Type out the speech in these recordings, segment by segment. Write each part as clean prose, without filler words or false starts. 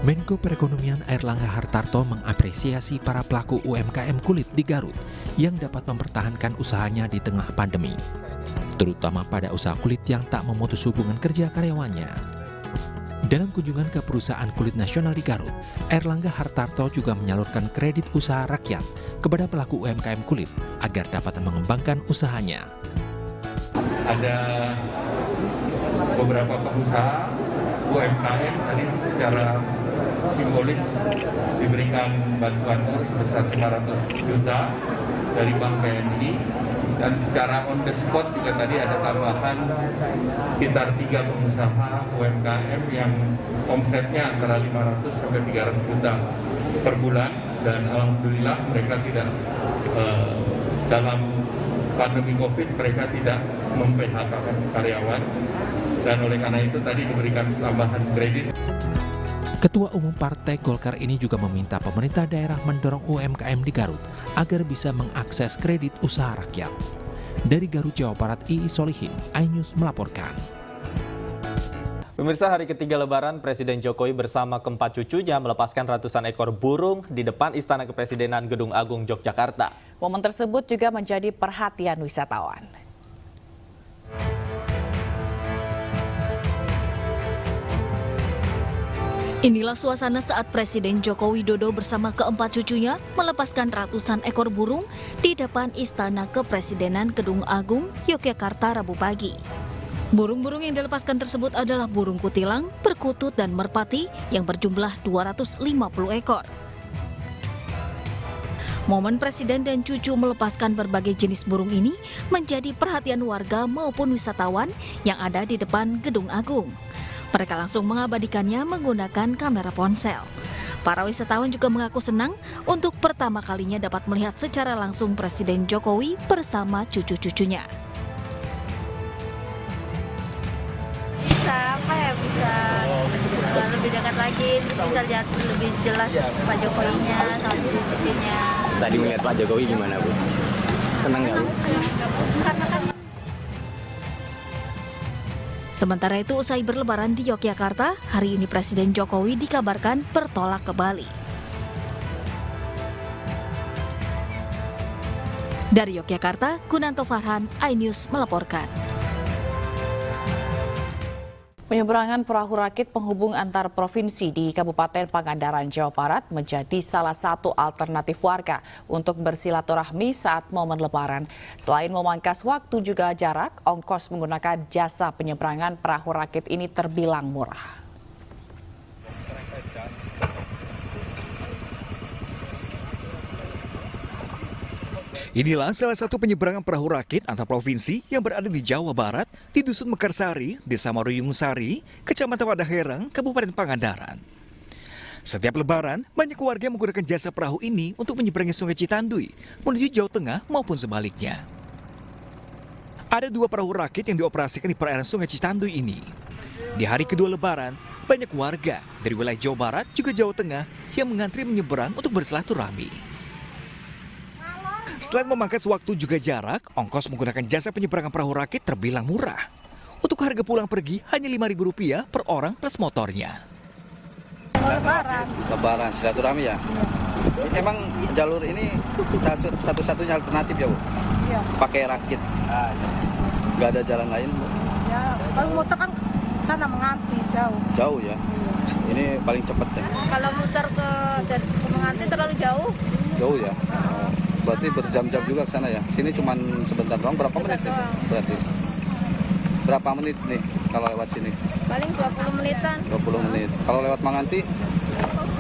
Menko Perekonomian Airlangga Hartarto mengapresiasi para pelaku UMKM kulit di Garut yang dapat mempertahankan usahanya di tengah pandemi, terutama pada usaha kulit yang tak memutus hubungan kerja karyawannya. Dalam kunjungan ke perusahaan kulit nasional di Garut, Airlangga Hartarto juga menyalurkan kredit usaha rakyat kepada pelaku UMKM kulit agar dapat mengembangkan usahanya. Ada beberapa pengusaha UMKM tadi secara simbolis diberikan bantuan sebesar 500 juta dari Bank BNI, dan secara on the spot juga tadi ada tambahan sekitar 3 pengusaha UMKM yang omsetnya antara 500 sampai 300 juta per bulan, dan alhamdulillah mereka tidak dalam pandemi Covid mereka tidak mem-PHK karyawan, dan oleh karena itu tadi diberikan tambahan kredit. Ketua Umum Partai Golkar ini juga meminta pemerintah daerah mendorong UMKM di Garut agar bisa mengakses kredit usaha rakyat. Dari Garut, Jawa Barat, Iis Solihin, iNews melaporkan. Pemirsa, hari ketiga Lebaran, Presiden Jokowi bersama keempat cucunya melepaskan ratusan ekor burung di depan Istana Kepresidenan Gedung Agung Yogyakarta. Momen tersebut juga menjadi perhatian wisatawan. Inilah suasana saat Presiden Joko Widodo bersama keempat cucunya melepaskan ratusan ekor burung di depan Istana Kepresidenan Gedung Agung Yogyakarta Rabu pagi. Burung-burung yang dilepaskan tersebut adalah burung kutilang, perkutut, dan merpati yang berjumlah 250 ekor. Momen Presiden dan cucu melepaskan berbagai jenis burung ini menjadi perhatian warga maupun wisatawan yang ada di depan Gedung Agung. Mereka langsung mengabadikannya menggunakan kamera ponsel. Para wisatawan juga mengaku senang untuk pertama kalinya dapat melihat secara langsung Presiden Jokowi bersama cucu-cucunya. Bisa lebih dekat lagi, terus bisa lihat lebih jelas Pak Jokowinya sama cucu-cucunya. Tadi melihat Pak Jokowi gimana, Bu? Senang nggak, Bu? Karena kan Sementara itu, usai berlebaran di Yogyakarta, hari ini Presiden Jokowi dikabarkan bertolak ke Bali. Dari Yogyakarta, Gunanto Farhan, iNews melaporkan. Penyeberangan perahu rakit penghubung antar provinsi di Kabupaten Pangandaran, Jawa Barat menjadi salah satu alternatif warga untuk bersilaturahmi saat momen Lebaran. Selain memangkas waktu juga jarak, ongkos menggunakan jasa penyeberangan perahu rakit ini terbilang murah. Inilah salah satu penyeberangan perahu rakit antar provinsi yang berada di Jawa Barat, di Dusun Mekarsari, Desa Maruyung Sari, Kecamatan Wadaherang, Kabupaten Pangandaran. Setiap Lebaran, banyak warga yang menggunakan jasa perahu ini untuk menyeberangi Sungai Citanduy, menuju Jawa Tengah maupun sebaliknya. Ada 2 perahu rakit yang dioperasikan di perairan Sungai Citanduy ini. Di hari kedua Lebaran, banyak warga dari wilayah Jawa Barat juga Jawa Tengah yang mengantri menyeberang untuk bersilaturahmi. Selain memangkas waktu juga jarak, ongkos menggunakan jasa penyeberangan perahu rakit terbilang murah. Untuk harga pulang pergi hanya Rp5.000 per orang plus motornya. Lebaran, silaturahmi ya? Emang jalur ini satu-satunya alternatif ya, Bu? Iya. Pakai rakit? Nggak ada jalan lain, Bu? ya kalau motor kan sana Menganti jauh. Jauh ya? Ini paling cepat ya? Kalau muter ke Menganti terlalu jauh. Jauh ya? Berarti berjam-jam juga ke sana ya? Sini cuma sebentar doang, berapa menit nih? Berarti berapa menit nih kalau lewat sini? Paling 20 menitan. 20 menit. Kalau lewat Menganti?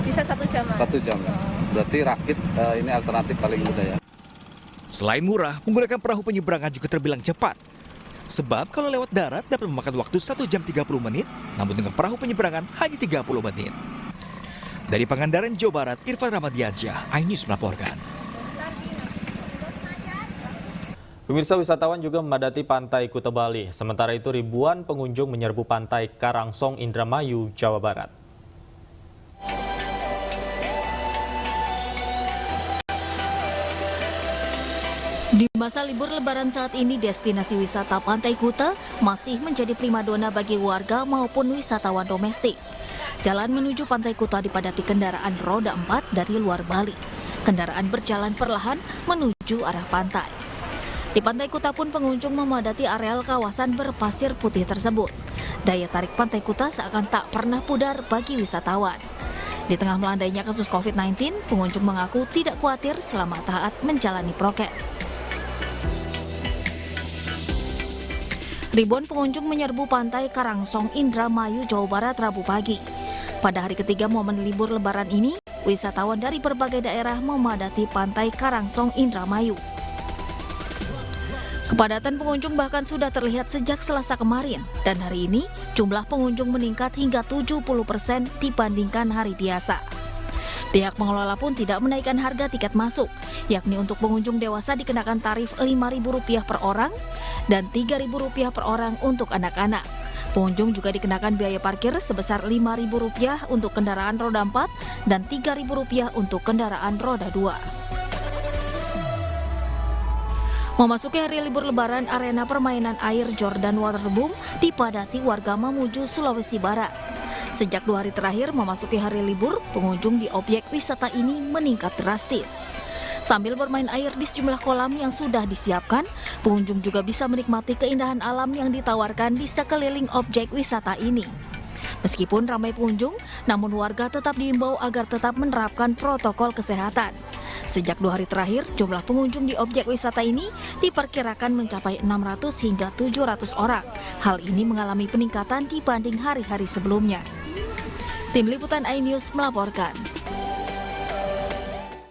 Bisa 1 jam. 1 jam ya? Berarti rakit ini alternatif paling mudah ya? Selain murah, menggunakan perahu penyeberangan juga terbilang cepat. Sebab kalau lewat darat dapat memakan waktu 1 jam 30 menit, namun dengan perahu penyeberangan hanya 30 menit. Dari Pangandaran, Jawa Barat, Irfan Ramadiansyah, iNews melaporkan. Pemirsa, wisatawan juga memadati pantai Kuta Bali. Sementara itu ribuan pengunjung menyerbu pantai Karangsong, Indramayu, Jawa Barat. Di masa libur Lebaran saat ini, destinasi wisata Pantai Kuta masih menjadi primadona bagi warga maupun wisatawan domestik. Jalan menuju Pantai Kuta dipadati kendaraan roda 4 dari luar Bali. Kendaraan berjalan perlahan menuju arah pantai. Di Pantai Kuta pun pengunjung memadati areal kawasan berpasir putih tersebut. Daya tarik Pantai Kuta seakan tak pernah pudar bagi wisatawan. Di tengah melandainya kasus COVID-19, pengunjung mengaku tidak khawatir selama taat menjalani prokes. Ribuan pengunjung menyerbu pantai Karangsong, Indramayu, Jawa Barat Rabu pagi. Pada hari ketiga momen libur Lebaran ini, wisatawan dari berbagai daerah memadati pantai Karangsong, Indramayu. Kepadatan pengunjung bahkan sudah terlihat sejak Selasa kemarin, dan hari ini jumlah pengunjung meningkat hingga 70% dibandingkan hari biasa. Pihak pengelola pun tidak menaikkan harga tiket masuk, yakni untuk pengunjung dewasa dikenakan tarif Rp5.000 per orang dan Rp3.000 per orang untuk anak-anak. Pengunjung juga dikenakan biaya parkir sebesar Rp5.000 untuk kendaraan roda 4 dan Rp3.000 untuk kendaraan roda 2. Memasuki hari libur Lebaran, arena permainan air Jordan Waterboom dipadati warga Mamuju, Sulawesi Barat. Sejak 2 hari terakhir memasuki hari libur, pengunjung di objek wisata ini meningkat drastis. Sambil bermain air di sejumlah kolam yang sudah disiapkan, pengunjung juga bisa menikmati keindahan alam yang ditawarkan di sekeliling objek wisata ini. Meskipun ramai pengunjung, namun warga tetap diimbau agar tetap menerapkan protokol kesehatan. Sejak 2 hari terakhir, jumlah pengunjung di objek wisata ini diperkirakan mencapai 600 hingga 700 orang. Hal ini mengalami peningkatan dibanding hari-hari sebelumnya. Tim Liputan iNews melaporkan.